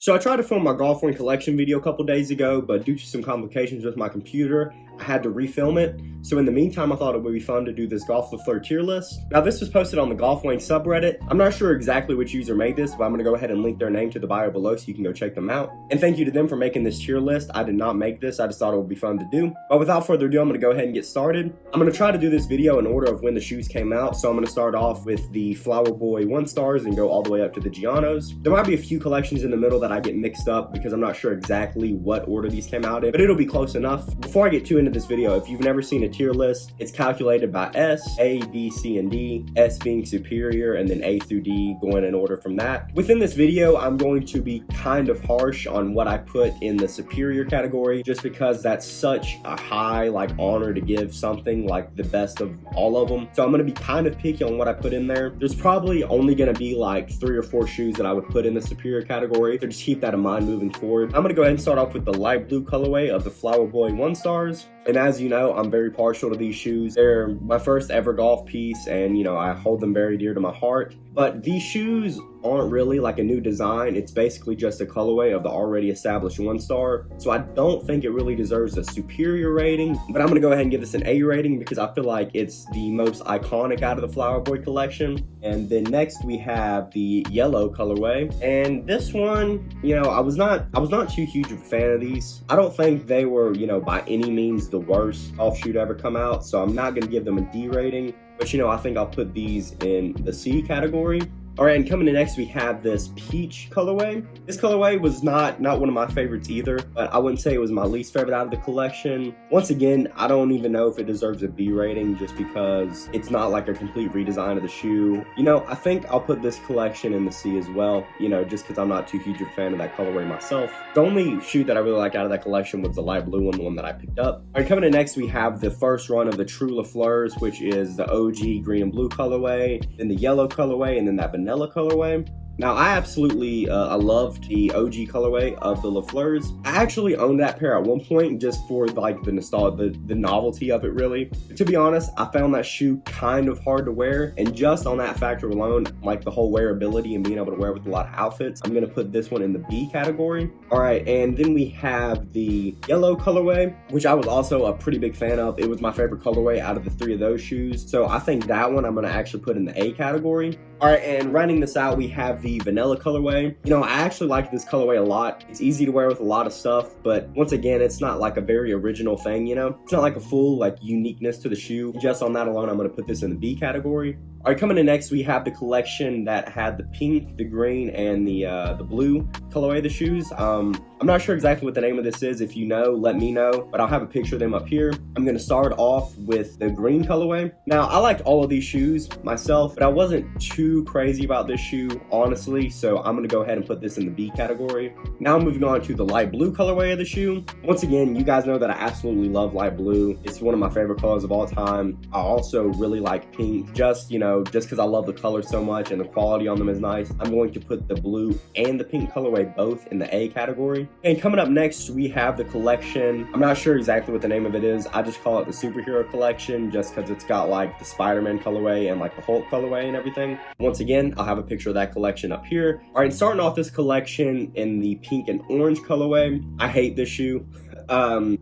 So I tried to film my golf wing collection video a couple days ago, but due to some complications with my computer, I had to refilm it. So in the meantime, I thought it would be fun to do this Golf La Fleur tier list. Now this was posted on the Golf Wing subreddit. I'm not sure exactly which user made this, but I'm gonna go ahead and link their name to the bio below so you can go check them out. And thank you to them for making this tier list. I did not make this, I just thought it would be fun to do. But without further ado, I'm gonna go ahead and get started. I'm gonna try to do this video in order of when the shoes came out. So I'm gonna start off with the Flower Boy 1 stars and go all the way up to the Gianos. There might be a few collections in the middle that I get mixed up because I'm not sure exactly what order these came out in, but it'll be close enough. Before I get too into this video, if you've never seen a tier list, it's calculated by S, A, B, C, and D, S being superior, and then A through D going in order from that. Within this video, I'm going to be kind of harsh on what I put in the superior category, just because that's such a high honor to give something like the best of all of them. So I'm going to be kind of picky on what I put in there. There's probably only going to be like 3 or 4 shoes that I would put in the superior category, so just keep that in mind moving forward. I'm going to go ahead and start off with the light blue colorway of the Flower Boy 1 stars. And as you know, I'm very partial to these shoes. They're my first ever golf piece, and I hold them very dear to my heart. But these shoes aren't really like a new design. It's basically just a colorway of the already established 1 star. So I don't think it really deserves a superior rating, but I'm gonna go ahead and give this an A rating because I feel like it's the most iconic out of the Flower Boy collection. And then next we have the yellow colorway. And this one, I was not too huge of a fan of these. I don't think they were, by any means the worst golf shoe to ever come out. So I'm not gonna give them a D rating. But I think I'll put these in the C category. All right, and coming in next, we have this peach colorway. This colorway was not one of my favorites either, but I wouldn't say it was my least favorite out of the collection. Once again, I don't even know if it deserves a B rating just because it's not like a complete redesign of the shoe. I think I'll put this collection in the C as well, just because I'm not too huge a fan of that colorway myself. The only shoe that I really like out of that collection was the light blue one, the one that I picked up. All right, coming in next, we have the first run of the True La Fleurs, which is the OG green and blue colorway, then the yellow colorway, and then that vanilla colorway. Now, I absolutely I loved the OG colorway of the La Fleurs. I actually owned that pair at one point just for the nostalgia, the novelty of it really. But to be honest, I found that shoe kind of hard to wear, and just on that factor alone, like the whole wearability and being able to wear with a lot of outfits, I'm gonna put this one in the B category. All right, and then we have the yellow colorway, which I was also a pretty big fan of. It was my favorite colorway out of the 3 of those shoes. So I think that one I'm gonna actually put in the A category. All right, and rounding this out, we have the vanilla colorway. I actually like this colorway a lot. It's easy to wear with a lot of stuff, but once again, it's not like a very original thing, It's not like a full uniqueness to the shoe. Just on that alone, I'm gonna put this in the B category. All right, coming in next, we have the collection that had the pink, the green, and the blue colorway of the shoes. I'm not sure exactly what the name of this is. If you know, let me know, but I'll have a picture of them up here. I'm gonna start off with the green colorway. Now, I liked all of these shoes myself, but I wasn't too crazy about this shoe, honestly, so I'm gonna go ahead and put this in the B category. Now moving on to the light blue colorway of the shoe. Once again, you guys know that I absolutely love light blue. It's one of my favorite colors of all time. I also really like pink, just because I love the color so much and the quality on them is nice. I'm going to put the blue and the pink colorway both in the A category. And coming up next, we have the collection. I'm not sure exactly what the name of it is. I just call it the superhero collection just because it's got the Spider-Man colorway and the Hulk colorway and everything. Once again, I'll have a picture of that collection up here. All right, starting off this collection in the pink and orange colorway. I hate this shoe.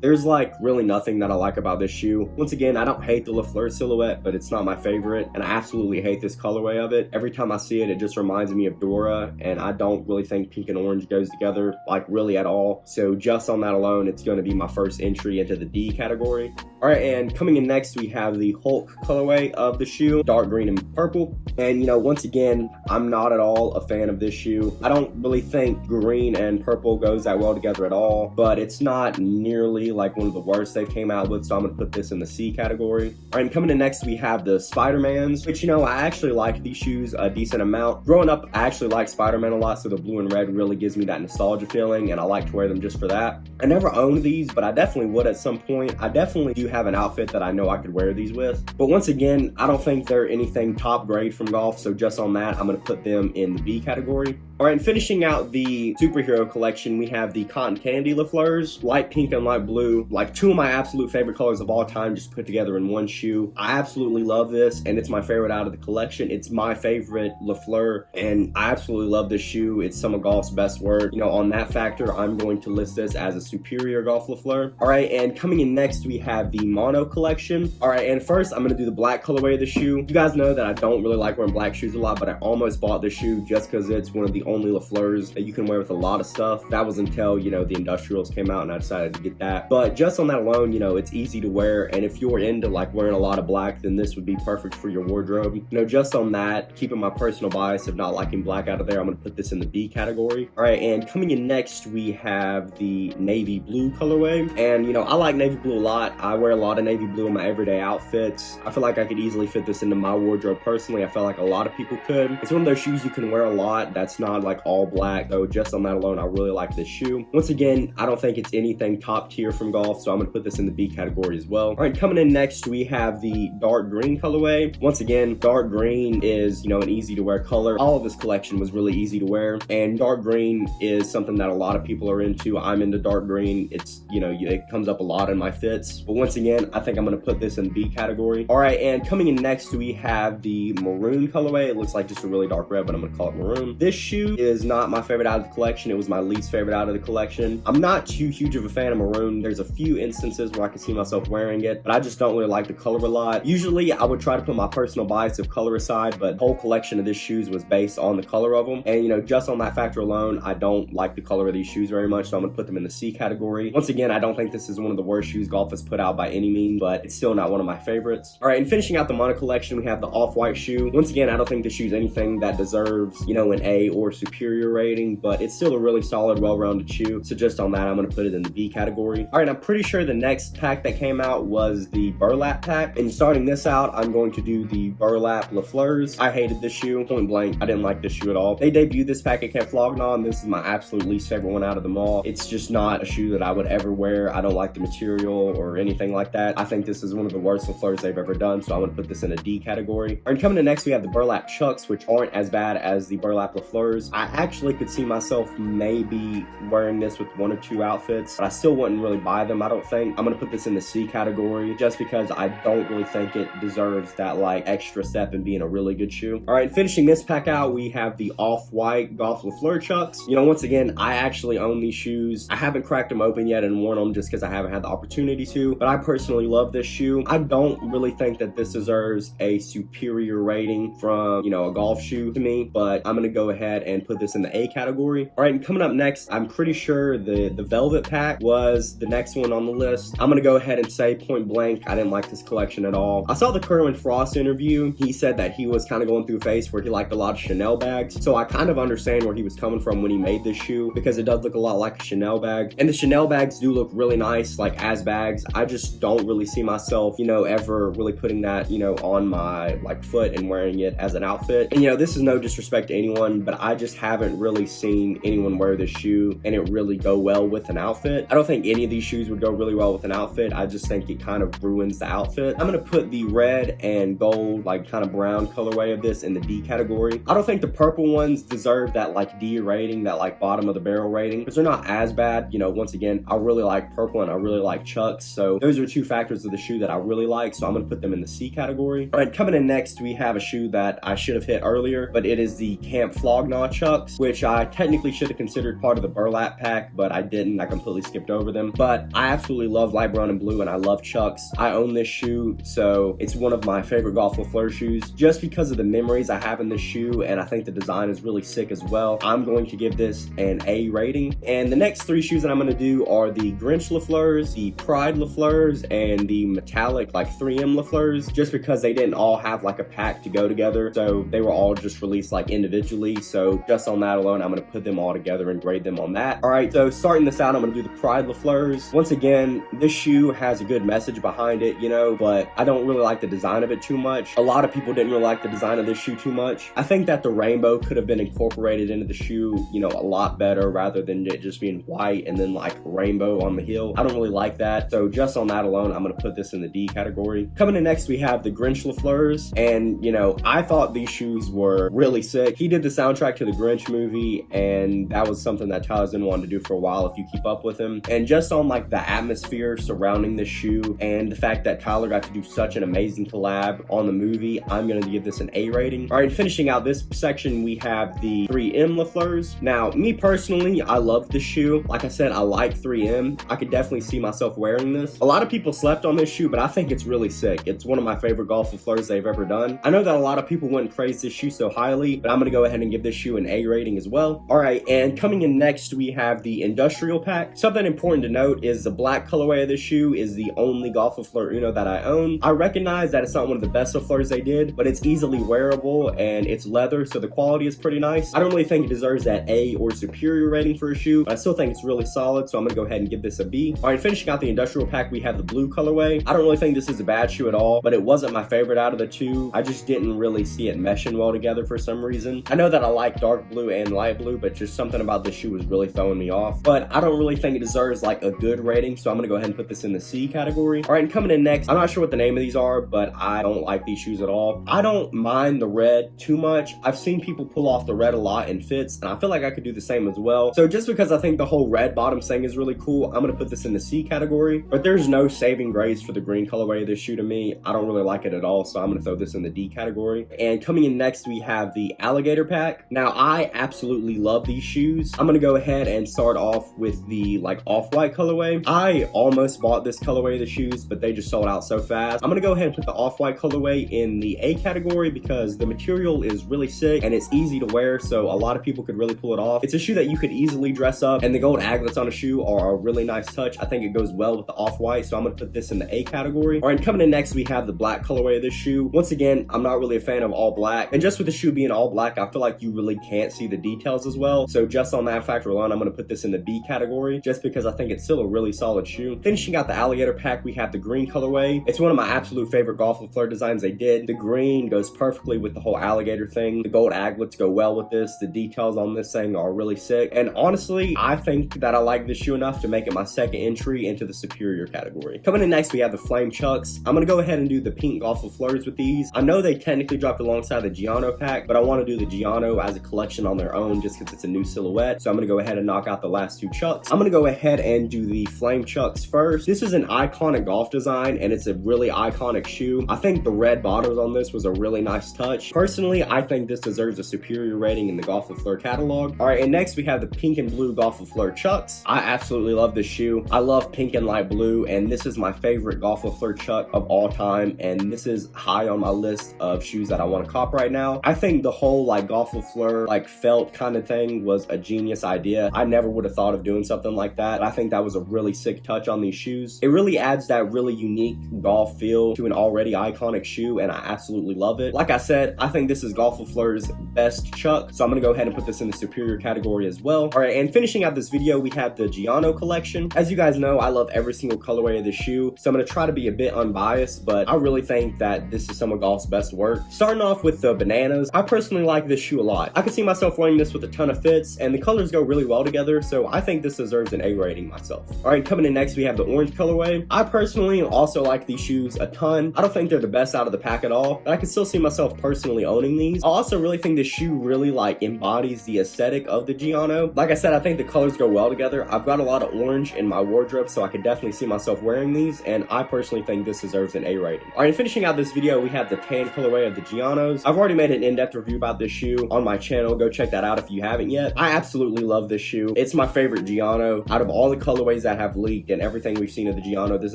There's really nothing that I like about this shoe. Once again, I don't hate the La Fleur silhouette, but it's not my favorite, and I absolutely hate this colorway of it. Every time I see it, it just reminds me of Dora, and I don't really think pink and orange goes together really at all. So just on that alone, it's going to be my first entry into the D category. All right, and coming in next, we have the Hulk colorway of the shoe, dark green and purple. And once again, I'm not at all a fan of this shoe. I don't really think green and purple goes that well together at all, but it's not nearly one of the worst they've came out with, so I'm gonna put this in the C category. All right, and coming in next, we have the Spider-Mans, which I actually like these shoes a decent amount. Growing up, I actually liked Spider-Man a lot, so the blue and red really gives me that nostalgia feeling, and I like to wear them just for that. I never owned these, but I definitely would at some point. I definitely do have an outfit that I know I could wear these with, but once again, I don't think they're anything top grade from golf, so just on that, I'm gonna put them in the B category. Alright, and finishing out the superhero collection, we have the Cotton Candy La Fleurs, light pink and light blue, like two of my absolute favorite colors of all time just put together in one shoe. I absolutely love this, and it's my favorite out of the collection. It's my favorite La Fleur, and I absolutely love this shoe. It's some of golf's best work. You know, on that factor, I'm going to list this as a superior golf La Fleur. Alright, and coming in next, we have the Mono Collection. Alright, and first, I'm going to do the black colorway of the shoe. You guys know that I don't really like wearing black shoes a lot, but I almost bought this shoe just because it's one of the only La Fleurs that you can wear with a lot of stuff. That was until, you know, the Industrials came out and I decided to get that. But just on that alone, you know, it's easy to wear, and if you're into like wearing a lot of black, then this would be perfect for your wardrobe. You know, just on that, keeping my personal bias of not liking black out of there, I'm going to put this in the B category. Alright, and coming in next, we have the navy blue colorway. And, you know, I like navy blue a lot. I wear a lot of navy blue in my everyday outfits. I feel like I could easily fit this into my wardrobe personally. I feel like a lot of people could. It's one of those shoes you can wear a lot that's not like all black, though. Just on that alone, I really like this shoe. Once again, I don't think it's anything top tier from golf, so I'm going to put this in the B category as well. Alright, coming in next, we have the dark green colorway. Once again, dark green is, you know, an easy to wear color. All of this collection was really easy to wear, and dark green is something that a lot of people are into. I'm into dark green. It's, you know, it comes up a lot in my fits, but once again, I think I'm going to put this in the B category. Alright, and coming in next, we have the maroon colorway. It looks like just a really dark red, but I'm going to call it maroon. This shoe is not my favorite out of the collection. It was my least favorite out of the collection. I'm not too huge of a fan of maroon. There's a few instances where I can see myself wearing it, but I just don't really like the color a lot. Usually, I would try to put my personal bias of color aside, but the whole collection of these shoes was based on the color of them. And, you know, just on that factor alone, I don't like the color of these shoes very much, so I'm going to put them in the C category. Once again, I don't think this is one of the worst shoes golf has put out by any means, but it's still not one of my favorites. Alright, and finishing out the Mono collection, we have the off-white shoe. Once again, I don't think this shoe is anything that deserves, you know, an A or superior rating, but it's still a really solid, well-rounded shoe. So just on that, I'm going to put it in the B category. Alright, I'm pretty sure the next pack that came out was the Burlap Pack. And starting this out, I'm going to do the Burlap La Fleurs. I hated this shoe, point blank. I didn't like this shoe at all. They debuted this pack at Camp Flognaw, and this is my absolute least favorite one out of them all. It's just not a shoe that I would ever wear. I don't like the material or anything like that. I think this is one of the worst La Fleurs they've ever done, so I'm going to put this in a D category. And coming in next, we have the Burlap Chucks, which aren't as bad as the Burlap La Fleurs. I actually could see myself maybe wearing this with one or two outfits, but I still wouldn't really buy them, I don't think. I'm going to put this in the C category just because I don't really think it deserves that like extra step in being a really good shoe. Alright, finishing this pack out, we have the off-white Golf La Fleur Chucks. You know, once again, I actually own these shoes. I haven't cracked them open yet and worn them just because I haven't had the opportunity to, but I personally love this shoe. I don't really think that this deserves a superior rating from, you know, a golf shoe to me, but I'm going to go ahead and put this in the A category. Alright, and coming up next, I'm pretty sure the Velvet Pack was the next one on the list. I'm going to go ahead and say point blank, I didn't like this collection at all. I saw the Kerwin Frost interview. He said that he was kind of going through a phase where he liked a lot of Chanel bags, so I kind of understand where he was coming from when he made this shoe, because it does look a lot like a Chanel bag, and the Chanel bags do look really nice, like as bags. I just don't really see myself, you know, ever really putting that, you know, on my like foot and wearing it as an outfit. And, you know, this is no disrespect to anyone, but I just haven't really seen anyone wear this shoe and it really go well with an outfit. I don't think any of these shoes would go really well with an outfit. I just think it kind of ruins the outfit. I'm gonna put the red and gold, like kind of brown colorway of this in the D category. I don't think the purple ones deserve that like D rating, that like bottom of the barrel rating, because they're not as bad. You know, once again, I really like purple and I really like Chucks, so those are two factors of the shoe that I really like, so I'm gonna put them in the C category. All right, coming in next, we have a shoe that I should have hit earlier, but it is the Camp Flognaw Chucks, which I technically should have considered part of the Burlap Pack, but I didn't. I completely skipped over them. But I absolutely love light brown and blue, and I love Chucks. I own this shoe, so it's one of my favorite Golf La Fleur shoes, just because of the memories I have in this shoe, and I think the design is really sick as well. I'm going to give this an A rating. And the next three shoes that I'm going to do are the Grinch La Fleurs, the Pride La Fleurs, and the metallic like 3M La Fleurs, just because they didn't all have like a pack to go together, so they were all just released like individually. So just on that alone, I'm going to put them all together and grade them on that. All right, so starting this out, I'm going to do the Pride La Fleurs. Once again, this shoe has a good message behind it, you know, but I don't really like the design of it too much. A lot of people didn't really like the design of this shoe too much. I think that the rainbow could have been incorporated into the shoe, you know, a lot better, rather than it just being white and then like rainbow on the heel. I don't really like that, so just on that alone, I'm going to put this in the D category. Coming in next, we have the Grinch La Fleurs, and, you know, I thought these shoes were really sick. He did the soundtrack to the Grinch movie, and that was something that Tyler's been wanting to do for a while if you keep up with him. And just on like the atmosphere surrounding this shoe and the fact that Tyler got to do such an amazing collab on the movie, I'm gonna give this an A rating. All right, finishing out this section, we have the 3M La Fleurs. Now, me personally, I love this shoe. Like I said, I like 3M. I could definitely see myself wearing this. A lot of people slept on this shoe, but I think it's really sick. It's one of my favorite Golf La Fleurs they've ever done. I know that a lot of people wouldn't praise this shoe so highly, but I'm gonna go ahead and give this shoe an A rating as well. All right, and coming in next, we have the Industrial Pack. Something important to note is the black colorway of this shoe is the only Golf La Fleur Uno that I own. I recognize that it's not one of the best La Fleurs they did, but it's easily wearable and it's leather, so the quality is pretty nice. I don't really think it deserves that A or superior rating for a shoe, but I still think it's really solid, so I'm gonna go ahead and give this a B. All right, finishing out the Industrial Pack, we have the blue colorway. I don't really think this is a bad shoe at all, but it wasn't my favorite out of the two. I just didn't really see it meshing well together for some reason. I know that I like dark blue and light blue, but just something about this shoe was really throwing me off. But I don't really think it deserves like a good rating, so I'm gonna go ahead and put this in the C category. All right, and coming in next, I'm not sure what the name of these are, but I don't like these shoes at all. I don't mind the red too much. I've seen people pull off the red a lot in fits, and I feel like I could do the same as well. So just because I think the whole red bottom thing is really cool, I'm gonna put this in the C category. But there's no saving grace for the green colorway of this shoe to me. I don't really like it at all, so I'm gonna throw this in the D category. And coming in next, we have the Alligator Pack. Now, I absolutely love these shoes. I'm gonna go ahead and start off with the like off-white colorway. I almost bought this colorway of the shoes, but they just sold out so fast. I'm gonna go ahead and put the off-white colorway in the A category because the material is really sick and it's easy to wear, so a lot of people could really pull it off. It's a shoe that you could easily dress up, and the gold aglets on a shoe are a really nice touch. I think it goes well with the off-white, so I'm gonna put this in the A category. All right, coming in next, we have the black colorway of this shoe. Once again, I'm not really a fan of all black, and just with the shoe being all black, I feel like you really can't see the details as well. So just on that factor alone, I'm gonna put this in the B category, just because I think it's still a really solid shoe. Finishing out the Alligator Pack, we have the green colorway. It's one of my absolute favorite Golf La Fleur designs they did. The green goes perfectly with the whole alligator thing. The gold aglets go well with this. The details on this thing are really sick. And honestly, I think that I like this shoe enough to make it my second entry into the superior category. Coming in next, we have the Flame Chucks. I'm gonna go ahead and do the pink Golf La Fleurs with these. I know they technically dropped alongside the Giano Pack, but I want to do the Giano as a collection on their own just because it's a new silhouette. So I'm gonna go ahead and knock out the last two Chucks. I'm gonna go ahead and do the Flame Chucks first. This is an iconic golf design and it's a really iconic shoe. I think the red bottoms on this was a really nice touch. Personally, I think this deserves a superior rating in the Golf La Fleur catalog. All right, and next we have the pink and blue Golf La Fleur Chucks. I absolutely love this shoe. I love pink and light blue, and this is my favorite Golf La Fleur Chuck of all time, and this is high on my list of shoes that I want to cop right now. I think the whole like Golf La Fleur like felt kind of thing was a genius idea. I never would have thought of doing something like that. I think that was a really sick touch on these shoes. It really adds that really unique golf feel to an already iconic shoe, and I absolutely love it. Like I said, I think this is Golf La Fleur's best Chuck, so I'm gonna go ahead and put this in the superior category as well. All right, and finishing out this video, we have the Giano Collection. As you guys know, I love every single colorway of the shoe, so I'm gonna try to be a bit unbiased, but I really think that this is some of golf's best work. Starting off with the bananas, I personally like this shoe a lot. I could see myself wearing this with a ton of fits, and the colors go really well together, so I think this deserves an A rating myself. All right, coming in next, we have the orange colorway. I personally also like these shoes a ton. I don't think they're the best out of the pack at all, but I can still see myself personally owning these. I also really think this shoe really like embodies the aesthetic of the Giano. Like I said, I think the colors go well together. I've got a lot of orange in my wardrobe, so I could definitely see myself wearing these, and I personally think this deserves an A rating. All right, finishing out this video, we have the tan colorway of the Gianos. I've already made an in-depth review about this shoe on my channel. Go check that out if you haven't yet. I absolutely love this shoe. It's my favorite Giano. Out of all the colorways that have leaked and everything we've seen of the Giano, this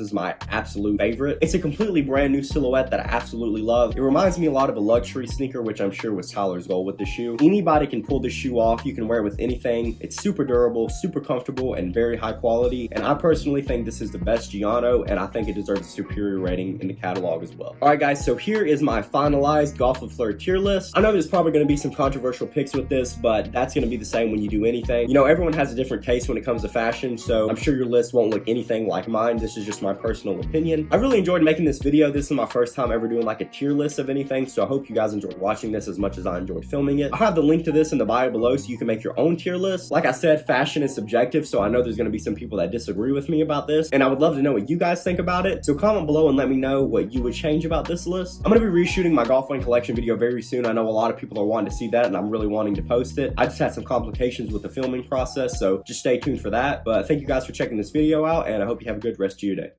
is my absolute favorite. It's a completely brand new silhouette that I absolutely love. It reminds me a lot of a luxury sneaker, which I'm sure was Tyler's goal with the shoe. Anybody can pull this shoe off. You can wear it with anything. It's super durable, super comfortable, and very high quality. And I personally think this is the best Giano, and I think it deserves a superior rating in the catalog as well. All right, guys, so here is my finalized Golf La Fleur tier list. I know there's probably going to be some controversial picks with this, but that's going to be the same when you do anything. You know, everyone has a different taste when it comes to fashion, so I'm sure your list won't look anything like mine. This is just my personal opinion. I really enjoyed making this video. This is my first time ever doing like a tier list of anything, so I hope you guys enjoyed watching this as much as I enjoyed filming it. I'll have the link to this in the bio below so you can make your own tier list. Like I said, fashion is subjective, so I know there's going to be some people that disagree with me about this, and I would love to know what you guys think about it. So comment below and let me know what you would change about this list. I'm going to be reshooting my Golf Wang Collection video very soon. I know a lot of people are wanting to see that, and I'm really really wanting to post it. I just had some complications with the filming process, so just stay tuned for that. But thank you guys for checking this video out, and I hope you have a good rest of your day.